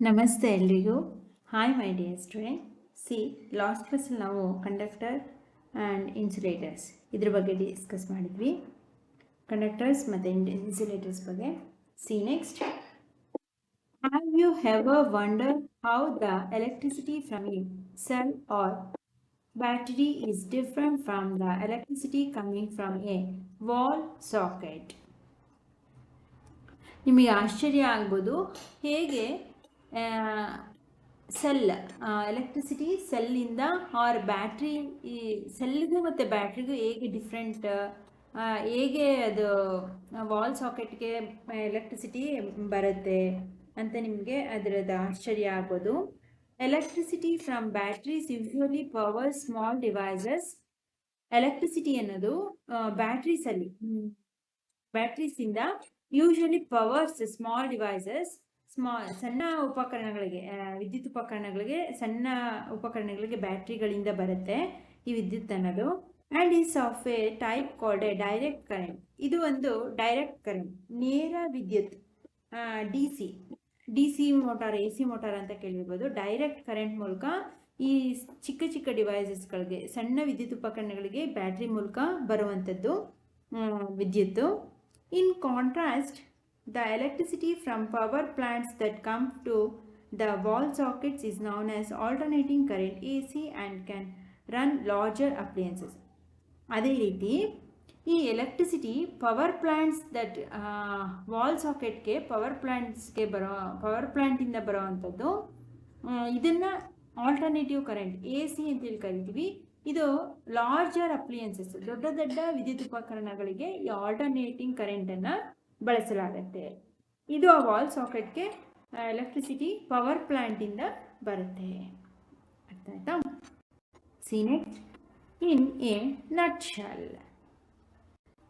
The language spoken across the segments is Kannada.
ನಮಸ್ತೆ ಎಲ್ರಿಗೂ. Hi my dear student. Last ಕ್ಲಾಸಲ್ಲಿ ನಾವು ಕಂಡಕ್ಟರ್ ಆ್ಯಂಡ್ ಇನ್ಸುಲೇಟರ್ಸ್ ಇದ್ರ ಬಗ್ಗೆ ಡಿಸ್ಕಸ್ ಮಾಡಿದ್ವಿ. ಕಂಡಕ್ಟರ್ಸ್ ಮತ್ತು ಇನ್ಸುಲೇಟರ್ಸ್ ಬಗ್ಗೆ. Next, have you ever wonder how the electricity from a cell or battery is different from the electricity coming from a wall socket? ನಿಮಗೆ ಆಶ್ಚರ್ಯ ಆಗ್ಬೋದು, ಹೇಗೆ ಸೆಲ್ ಎಲೆಕ್ಟ್ರಿಸಿಟಿ ಸೆಲ್ಲಿಂದ ಆರ್ ಬ್ಯಾಟ್ರಿ, ಈ ಸೆಲ್ಗೂ ಮತ್ತು ಬ್ಯಾಟ್ರಿಗೂ ಹೇಗೆ ಡಿಫ್ರೆಂಟ್, ಹೇಗೆ ಅದು ವಾಲ್ ಸಾಕೆಟ್ಗೆ ಎಲೆಕ್ಟ್ರಿಸಿಟಿ ಬರುತ್ತೆ ಅಂತ ನಿಮಗೆ ಅದರದ್ದು ಆಶ್ಚರ್ಯ ಆಗ್ಬೋದು. Electricity from batteries usually power small devices. Electricity ಅನ್ನೋದು ಬ್ಯಾಟ್ರೀಸಿಂದ ಯೂಶಲಿ ಪವರ್ಸ್ ಸ್ಮಾಲ್ ಡಿವೈಸಸ್, ಸಣ್ಣ ಉಪಕರಣಗಳಿಗೆ, ವಿದ್ಯುತ್ ಉಪಕರಣಗಳಿಗೆ, ಸಣ್ಣ ಉಪಕರಣಗಳಿಗೆ ಬ್ಯಾಟ್ರಿಗಳಿಂದ ಬರುತ್ತೆ ಈ ವಿದ್ಯುತ್ ಅನ್ನೋದು. And is of A type called A direct current. ಇದು ಒಂದು ಡೈರೆಕ್ಟ್ ಕರೆಂಟ್, ನೇರ ವಿದ್ಯುತ್. D C motor, A C motor ಅಂತ ಕೇಳಿರ್ಬೋದು. ಡೈರೆಕ್ಟ್ ಕರೆಂಟ್ ಮೂಲಕ ಈ ಚಿಕ್ಕ ಚಿಕ್ಕ ಡಿವೈಸಸ್ಗಳಿಗೆ, ಸಣ್ಣ ವಿದ್ಯುತ್ ಉಪಕರಣಗಳಿಗೆ ಬ್ಯಾಟ್ರಿ ಮೂಲಕ ಬರುವಂಥದ್ದು ವಿದ್ಯುತ್ತು. In contrast, the electricity from power plants that come to the wall sockets is known as alternating current AC and can run larger appliances. ಅದೇ ರೀತಿ ಈ electricity power plants that wall ಸಾಕೆಟ್ಗೆ, ಪವರ್ ಪ್ಲ್ಯಾಂಟಿಂದ ಬರೋವಂಥದ್ದು, ಇದನ್ನು ಆಲ್ಟರ್ನೇಟಿವ್ ಕರೆಂಟ್ ಎ ಸಿ ಅಂತೇಳಿ ಕರಿತೀವಿ. ಇದು ಲಾರ್ಜರ್ ಅಪ್ಲಿಯನ್ಸಸ್, ದೊಡ್ಡ ದೊಡ್ಡ ವಿದ್ಯುತ್ ಉಪಕರಣಗಳಿಗೆ ಈ ಆಲ್ಟರ್ನೇಟಿಂಗ್ ಕರೆಂಟನ್ನು ಬಳಸಲಾಗುತ್ತೆ. ಇದು ಆ ವಾಲ್ ಸಾಕೆಟ್ಗೆ ಎಲೆಕ್ಟ್ರಿಸಿಟಿ ಪವರ್ ಪ್ಲ್ಯಾಂಟಿಂದ ಬರುತ್ತೆ. ಅರ್ಥ ಆಯ್ತಾ? ನೆಕ್ಸ್ಟ್, ಇನ್ ಎ ನಟ್ಶೆಲ್,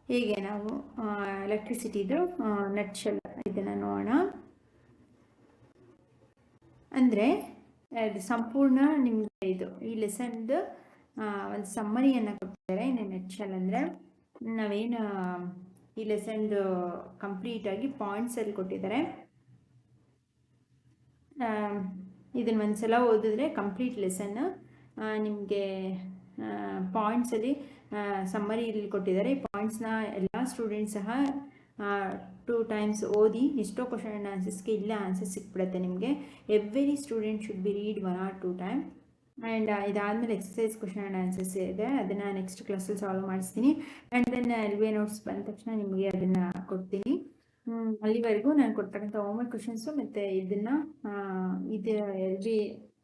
ಹೇಗೆ ನಾವು ಎಲೆಕ್ಟ್ರಿಸಿಟಿದು ನಟ್ಶೆಲ್ ಇದನ್ನು ನೋಡೋಣ. ಅಂದರೆ ಅದು ಸಂಪೂರ್ಣ ನಿಮಗೆ ಈ ಲೆಸನ್ದು ಒಂದು ಸಮ್ಮರಿಯನ್ನು ಕೊಟ್ಟಿದ್ದಾರೆ. ನಟ್ಶೆಲ್ ಅಂದರೆ ನಾವೇನು ಈ ಲೆಸನ್ದು ಕಂಪ್ಲೀಟಾಗಿ ಪಾಯಿಂಟ್ಸಲ್ಲಿ ಕೊಟ್ಟಿದ್ದಾರೆ. ಇದನ್ನು ಒಂದ್ಸಲ ಓದಿದ್ರೆ ಕಂಪ್ಲೀಟ್ ಲೆಸನ್ನು ನಿಮಗೆ ಪಾಯಿಂಟ್ಸಲ್ಲಿ ಸಮ್ಮರಿಯಲ್ಲಿ ಕೊಟ್ಟಿದ್ದಾರೆ. ಈ ಪಾಯಿಂಟ್ಸ್ನ ಎಲ್ಲ ಸ್ಟೂಡೆಂಟ್ಸ್ ಸಹ 2 times ಓದಿ, ಎಷ್ಟೋ ಕ್ವಶನ್ ಆ್ಯಂಡ್ ಆನ್ಸರ್ಸ್ಗೆ ಇಲ್ಲ ಆನ್ಸರ್ ಸಿಕ್ಬಿಡುತ್ತೆ ನಿಮಗೆ. Every student should be read 1 or 2 times. And ಇದಾದಮೇಲೆ ಎಕ್ಸಸೈಸ್ ಕ್ವಶನ್ ಆ್ಯಂಡ್ ಆನ್ಸರ್ಸ್ ಇದೆ, ಅದನ್ನು ನೆಕ್ಸ್ಟ್ ಕ್ಲಾಸಲ್ಲಿ ಸಾಲ್ವ್ ಮಾಡಿಸ್ತೀನಿ. ಆ್ಯಂಡ್ ದೆನ್ LV ನೋಟ್ಸ್ ಬಂದ ತಕ್ಷಣ ನಿಮಗೆ ಅದನ್ನು ಕೊಡ್ತೀನಿ. ಅಲ್ಲಿವರೆಗೂ ನಾನು ಕೊಡ್ತಕ್ಕಂಥ ಹೋಮ್ವರ್ಕ್ ಕ್ವಶನ್ಸು ಮತ್ತು ಇದು LV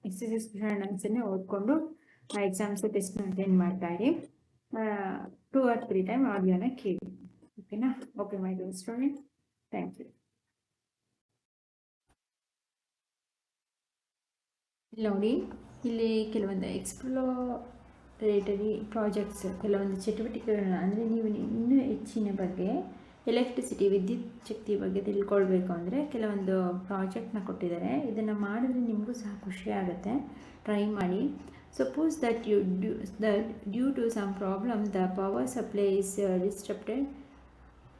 ಎಕ್ಸಸೈಸ್ ಕ್ವಶನ್ ಆ್ಯಂಡ್ ಆನ್ಸರ್ನೇ ಓದ್ಕೊಂಡು ಎಕ್ಸಾಮ್ಸು ಟೆಸ್ಟ್ನ ಅಟೆಂಡ್ ಮಾಡ್ತಾಯಿರಿ. 2 or 3 times ಆಡಿಯೋನ ಕೇಳಿ. ಓಕೆನಾ? Okay my dear student, thank you. ಇಲ್ಲಿ ನೋಡಿ, ಇಲ್ಲಿ ಕೆಲವೊಂದು ಎಕ್ಸ್ಪ್ಲೋರೇಟರಿ ಪ್ರಾಜೆಕ್ಟ್ಸ್, ಕೆಲವೊಂದು ಚಟುವಟಿಕೆಗಳನ್ನ, ಅಂದರೆ ನೀವು ಇನ್ನೂ ಹೆಚ್ಚಿನ ಬಗ್ಗೆ ಎಲೆಕ್ಟ್ರಿಸಿಟಿ, ವಿದ್ಯುತ್ ಶಕ್ತಿ ಬಗ್ಗೆ ತಿಳ್ಕೊಳ್ಬೇಕು ಅಂದರೆ ಕೆಲವೊಂದು ಪ್ರಾಜೆಕ್ಟ್ನ ಕೊಟ್ಟಿದ್ದಾರೆ. ಇದನ್ನು ಮಾಡಿದ್ರೆ ನಿಮಗೂ ಸಹ ಖುಷಿ ಆಗುತ್ತೆ, ಟ್ರೈ ಮಾಡಿ. Suppose that due to some problem the power supply is disturbed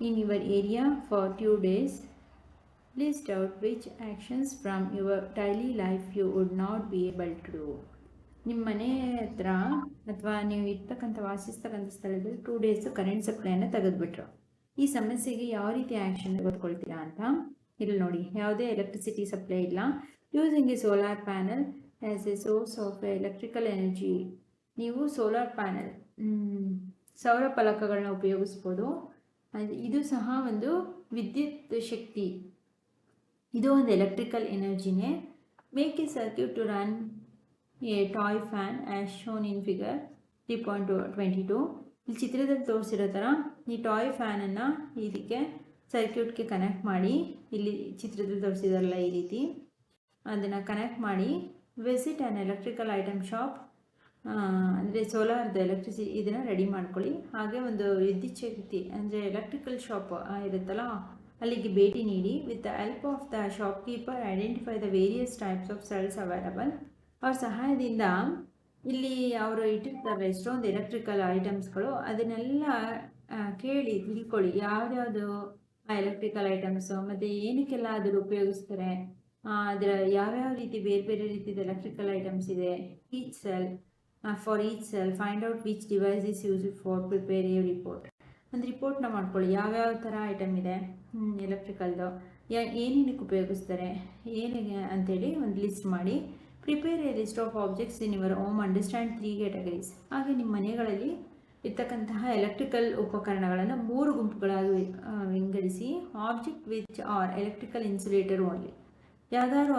in your area for 2 days. List out which actions from your daily life you would not be able to do. ನಿಮ್ಮ ಮನೆ ಹತ್ರ ಅಥವಾ ನೀವು ವಾಸಿಸ್ತಕ್ಕಂಥ ಸ್ಥಳದಲ್ಲಿ 2 days ಕರೆಂಟ್ ಸಪ್ಲೈನ ತೆಗೆದುಬಿಟ್ರು. ಈ ಸಮಸ್ಯೆಗೆ ಯಾವ ರೀತಿ ಆ್ಯಕ್ಷನ್ ತೆಗೆದುಕೊಳ್ತೀರಾ ಅಂತ ಇಲ್ಲಿ ನೋಡಿ. ಯಾವುದೇ ಎಲೆಕ್ಟ್ರಿಸಿಟಿ ಸಪ್ಲೈ ಇಲ್ಲ. Using A solar panel as A source of electrical energy. ನೀವು ಸೋಲಾರ್ ಪ್ಯಾನಲ್, ಸೌರ ಫಲಕಗಳನ್ನ ಉಪಯೋಗಿಸ್ಬೋದು. ಇದು ಸಹ ಒಂದು ವಿದ್ಯುತ್ ಶಕ್ತಿ, ಇದು ಒಂದು ಎಲೆಕ್ಟ್ರಿಕಲ್ ಎನರ್ಜಿನೇ. Make a circuit to run a toy fan as shown in figure 3.22. ಇಲ್ಲಿ ಚಿತ್ರದಲ್ಲಿ ತೋರಿಸಿರೋ ಥರ ಈ ಟಾಯ್ ಫ್ಯಾನನ್ನು ಇದಕ್ಕೆ ಸರ್ಕ್ಯೂಟ್ಗೆ ಕನೆಕ್ಟ್ ಮಾಡಿ, ಇಲ್ಲಿ ಚಿತ್ರದಲ್ಲಿ ತೋರಿಸಿದಾರಲ್ಲ ಈ ರೀತಿ ಅದನ್ನು ಕನೆಕ್ಟ್ ಮಾಡಿ. Visit an electrical item shop, ಅಂದರೆ ಸೋಲಾರ್ದು ಎಲೆಕ್ಟ್ರಿಸಿಟಿ ಇದನ್ನು ರೆಡಿ ಮಾಡ್ಕೊಳ್ಳಿ. ಹಾಗೆ ಒಂದು ವಿದ್ಯುತ್ ಶಕ್ತಿ ಅಂದರೆ ಎಲೆಕ್ಟ್ರಿಕಲ್ ಶಾಪ್ ಇರುತ್ತಲ್ಲ, ಅಲ್ಲಿಗೆ ಭೇಟಿ ನೀಡಿ. With the help of the shopkeeper identify the various types of cells available. ಅವ್ರ ಸಹಾಯದಿಂದ ಇಲ್ಲಿ ಅವರು ಇಟ್ಟಿರ್ತಾರೆ ಎಷ್ಟೊಂದು ಎಲೆಕ್ಟ್ರಿಕಲ್ ಐಟಮ್ಸ್ಗಳು, ಅದನ್ನೆಲ್ಲ ಕೇಳಿ ತಿಳ್ಕೊಳ್ಳಿ. ಯಾವ್ಯಾವುದು ಆ ಎಲೆಕ್ಟ್ರಿಕಲ್ ಐಟಮ್ಸು ಮತ್ತು ಏನಕ್ಕೆಲ್ಲ ಅದನ್ನು ಉಪಯೋಗಿಸ್ತಾರೆ ಅದರ ಯಾವ್ಯಾವ ರೀತಿ ಬೇರೆ ಬೇರೆ ರೀತಿಯ ಎಲೆಕ್ಟ್ರಿಕಲ್ ಐಟಮ್ಸ್ ಇದೆ, each cell for each cell find out which device is use for prepare A report. ಒಂದು ರಿಪೋರ್ಟ್ನ ಮಾಡ್ಕೊಳ್ಳಿ, ಯಾವ್ಯಾವ ಥರ ಐಟಮ್ ಇದೆ ಎಲೆಕ್ಟ್ರಿಕಲ್ದು, ಏನೇನಕ್ಕೆ ಉಪಯೋಗಿಸ್ತಾರೆ ಏನಿಗೆ ಅಂತೇಳಿ ಒಂದು ಲಿಸ್ಟ್ ಮಾಡಿ. Prepare A list of objects in your home, understand 3 categories. ಹಾಗೆ ನಿಮ್ಮ ಮನೆಗಳಲ್ಲಿ ಇರ್ತಕ್ಕಂತಹ ಎಲೆಕ್ಟ್ರಿಕಲ್ ಉಪಕರಣಗಳನ್ನು 3 ಗುಂಪುಗಳಾಗಿ ವಿಂಗಡಿಸಿ. Object which are electrical insulator only. ಯಾವ್ದಾದ್ರು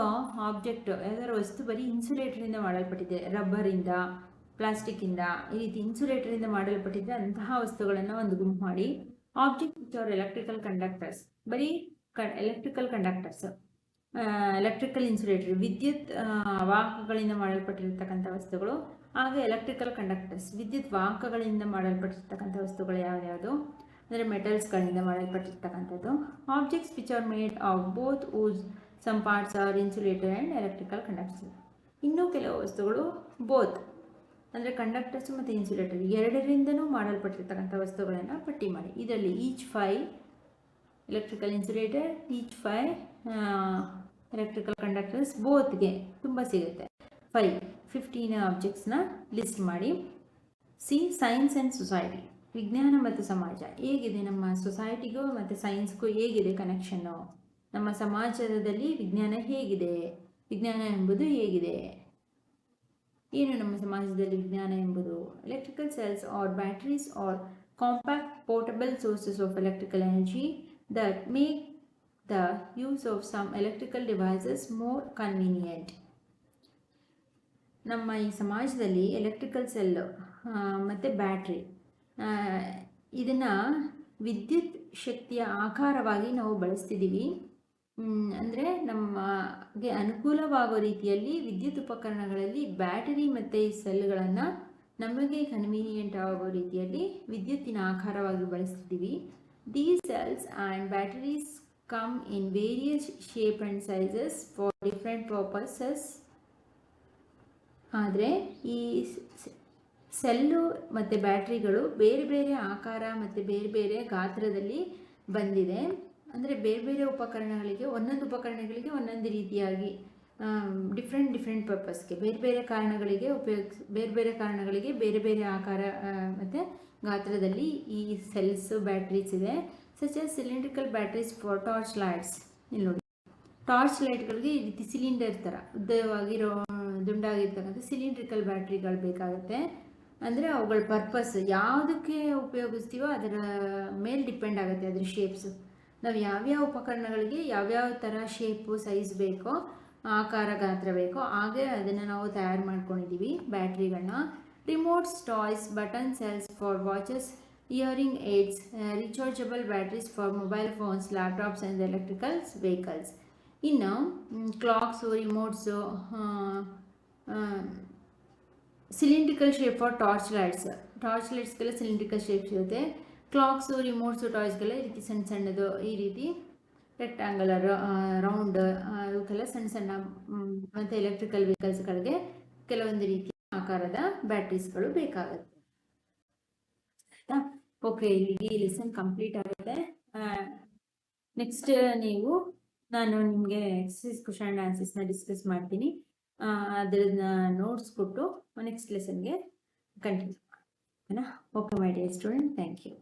ಆಬ್ಜೆಕ್ಟ್, ಯಾವ್ದಾದ್ರು ವಸ್ತು ಬರೀ ಇನ್ಸುಲೇಟರಿಂದ ಮಾಡಲ್ಪಟ್ಟಿದೆ, ರಬ್ಬರಿಂದ, ಪ್ಲಾಸ್ಟಿಕ್ಕಿಂದ, ಈ ರೀತಿ ಇನ್ಸುಲೇಟರಿಂದ ಮಾಡಲ್ಪಟ್ಟಿದೆ ಅಂತಹ ವಸ್ತುಗಳನ್ನು ಒಂದು ಗುಂಪು ಮಾಡಿ. Object which are electrical conductors, ಬರೀ ಎಲೆಕ್ಟ್ರಿಕಲ್ ಕಂಡಕ್ಟರ್ಸ್, ಎಲೆಕ್ಟ್ರಿಕಲ್ ಇನ್ಸುಲೇಟರ್ ವಿದ್ಯುತ್ ವಾಹಕಗಳಿಂದ ಮಾಡಲ್ಪಟ್ಟಿರ್ತಕ್ಕಂಥ ವಸ್ತುಗಳು. ಹಾಗೆ ಎಲೆಕ್ಟ್ರಿಕಲ್ ಕಂಡಕ್ಟರ್ಸ್ ವಿದ್ಯುತ್ ವಾಹಕಗಳಿಂದ ಮಾಡಲ್ಪಟ್ಟಿರ್ತಕ್ಕಂಥ ವಸ್ತುಗಳು ಯಾವ್ಯಾವುದು ಅಂದರೆ ಮೆಟಲ್ಸ್ಗಳಿಂದ ಮಾಡಲ್ಪಟ್ಟಿರ್ತಕ್ಕಂಥದ್ದು. Objects which are made of both ಊಸ್, some parts are insulator and electrical conductors. ಇನ್ನೂ ಕೆಲವು ವಸ್ತುಗಳು ಬೋತ್ ಅಂದರೆ ಕಂಡಕ್ಟರ್ಸ್ ಮತ್ತು ಇನ್ಸುಲೇಟರ್ ಎರಡರಿಂದನೂ ಮಾಡಲ್ಪಟ್ಟಿರ್ತಕ್ಕಂಥ ವಸ್ತುಗಳನ್ನು ಪಟ್ಟಿ ಮಾಡಿ. ಇದರಲ್ಲಿ each 5 electrical insulator, each 5 electrical conductors, ಬೋತ್ಗೆ ತುಂಬ ಸಿಗುತ್ತೆ. 15 ಆಬ್ಜೆಕ್ಟ್ಸ್ನ ಲಿಸ್ಟ್ ಮಾಡಿ. ಸಿ ಸೈನ್ಸ್ ಆ್ಯಂಡ್ ಸೊಸೈಟಿ, ವಿಜ್ಞಾನ ಮತ್ತು ಸಮಾಜ ಹೇಗಿದೆ, ನಮ್ಮ ಸೊಸೈಟಿಗೂ ಮತ್ತು ಸೈನ್ಸ್ಗೂ ಹೇಗಿದೆ ಕನೆಕ್ಷನ್ನು, ನಮ್ಮ ಸಮಾಜದಲ್ಲಿ ವಿಜ್ಞಾನ ಹೇಗಿದೆ, ವಿಜ್ಞಾನ ಎಂಬುದು ಹೇಗಿದೆ, ಏನು ನಮ್ಮ ಸಮಾಜದಲ್ಲಿ ವಿಜ್ಞಾನ ಎಂಬುದು. Electrical cells or batteries are compact portable sources of electrical energy that make the use of some electrical devices more convenient. ನಮ್ಮ ಈ ಸಮಾಜದಲ್ಲಿ ಎಲೆಕ್ಟ್ರಿಕಲ್ ಸೆಲ್ ಮತ್ತು ಬ್ಯಾಟ್ರಿ ಇದನ್ನು ವಿದ್ಯುತ್ ಶಕ್ತಿಯ ಆಕಾರವಾಗಿ ನಾವು ಬಳಸ್ತಿದ್ದೀವಿ. ಅಂದರೆ ನಮಗೆ ಅನುಕೂಲವಾಗೋ ರೀತಿಯಲ್ಲಿ ವಿದ್ಯುತ್ ಉಪಕರಣಗಳಲ್ಲಿ ಬ್ಯಾಟರಿ ಮತ್ತು ಈ ಸೆಲ್ಗಳನ್ನು ನಮಗೆ ಕನ್ವೀನಿಯೆಂಟ್ ಆಗೋ ರೀತಿಯಲ್ಲಿ ವಿದ್ಯುತ್ತಿನ ಆಕಾರವಾಗಿ ಬಳಸ್ತಿದ್ದೀವಿ. These cells and batteries come in various shape and sizes for different purposes. ಆದರೆ ಈ ಸೆಲ್ಲು ಮತ್ತು ಬ್ಯಾಟ್ರಿಗಳು ಬೇರೆ ಬೇರೆ ಆಕಾರ ಮತ್ತು ಬೇರೆ ಬೇರೆ ಗಾತ್ರದಲ್ಲಿ ಬಂದಿದೆ. ಅಂದರೆ ಬೇರೆ ಬೇರೆ ಉಪಕರಣಗಳಿಗೆ, ಒಂದೊಂದು ಉಪಕರಣಗಳಿಗೆ ಒಂದೊಂದು ರೀತಿಯಾಗಿ ಡಿಫ್ರೆಂಟ್ ಪರ್ಪಸ್ಗೆ ಬೇರೆ ಬೇರೆ ಕಾರಣಗಳಿಗೆ ಬೇರೆ ಬೇರೆ ಆಕಾರ ಮತ್ತು ಗಾತ್ರದಲ್ಲಿ ಈ ಸೆಲ್ಸ್ ಬ್ಯಾಟ್ರೀಸ್ ಇದೆ. Such as cylindrical batteries for torch lights. ಇಲ್ಲಿ ನೋಡಿ, ಟಾರ್ಚ್ ಲೈಟ್ಗಳಿಗೆ ಈ ರೀತಿ ಸಿಲಿಂಡರ್ ಥರ ಉದ್ದವಾಗಿರೋ ದುಂಡಾಗಿರ್ತಕ್ಕಂಥ ಸಿಲಿಂಡ್ರಿಕಲ್ ಬ್ಯಾಟ್ರಿಗಳು ಬೇಕಾಗುತ್ತೆ. ಅಂದರೆ ಅವುಗಳ ಪರ್ಪಸ್ ಯಾವುದಕ್ಕೆ ಉಪಯೋಗಿಸ್ತೀವೋ ಅದರ ಮೇಲೆ ಡಿಪೆಂಡ್ ಆಗುತ್ತೆ, ಅದರ ಶೇಪ್ಸು. ನಾವು ಯಾವ್ಯಾವ ಉಪಕರಣಗಳಿಗೆ ಯಾವ್ಯಾವ ಥರ ಶೇಪು ಸೈಜ್ ಬೇಕೋ, ಆಕಾರ ಗಾತ್ರ ಬೇಕೋ ಹಾಗೆ ಅದನ್ನು ನಾವು ತಯಾರು ಮಾಡ್ಕೊಂಡಿದ್ದೀವಿ ಬ್ಯಾಟ್ರಿಗಳನ್ನ. Remotes, toys, button cells for watches, hearing aids, rechargeable batteries for mobile phones, laptops and electricals vehicles. ಇನ್ನು clocks, remotes, cylindrical shape for torch ಲೈಟ್ಸ್ಗೆಲ್ಲ ಸಿಲಿಂಡ್ರಿಕಲ್ ಶೇಪ್ ಇರುತ್ತೆ. ಕ್ಲಾಕ್ಸು, ರಿಮೋಟ್ಸು, ಟಾಯ್ಸ್ಗೆಲ್ಲ ಈ ರೀತಿ ಸಣ್ಣ ಸಣ್ಣದು, ಈ ರೀತಿ ರೆಕ್ಟ್ಯಾಂಗುಲರ್, ರೌಂಡ್, ಇವಕ್ಕೆಲ್ಲ ಸಣ್ಣ ಸಣ್ಣ. ಮತ್ತು ಎಲೆಕ್ಟ್ರಿಕಲ್ ವೆಹಿಕಲ್ಸ್ಗಳಿಗೆ ಕೆಲವೊಂದು ರೀತಿಯ ಆಕಾರದ ಬ್ಯಾಟ್ರೀಸ್ಗಳು ಬೇಕಾಗುತ್ತೆ. ಆಯಿತಾ? ಓಕೆ, ಇಲ್ಲಿಗೆ ಈ ಲೆಸನ್ ಕಂಪ್ಲೀಟ್ ಆಗುತ್ತೆ. ನೆಕ್ಸ್ಟ್ ನಾನು ನಿಮಗೆ ಎಕ್ಸಸೈಸ್ ಕ್ವೆಶ್ಚನ್ ಆ್ಯಂಡ್ ಆನ್ಸರ್ಸ್ನ ಡಿಸ್ಕಸ್ ಮಾಡ್ತೀನಿ. ಅದನ್ನ ನೋಟ್ಸ್ ಕೊಟ್ಟು ನೆಕ್ಸ್ಟ್ ಲೆಸನ್ಗೆ ಕಂಟಿನ್ಯೂ ಮಾಡೋಣ. Okay my dear student, thank you.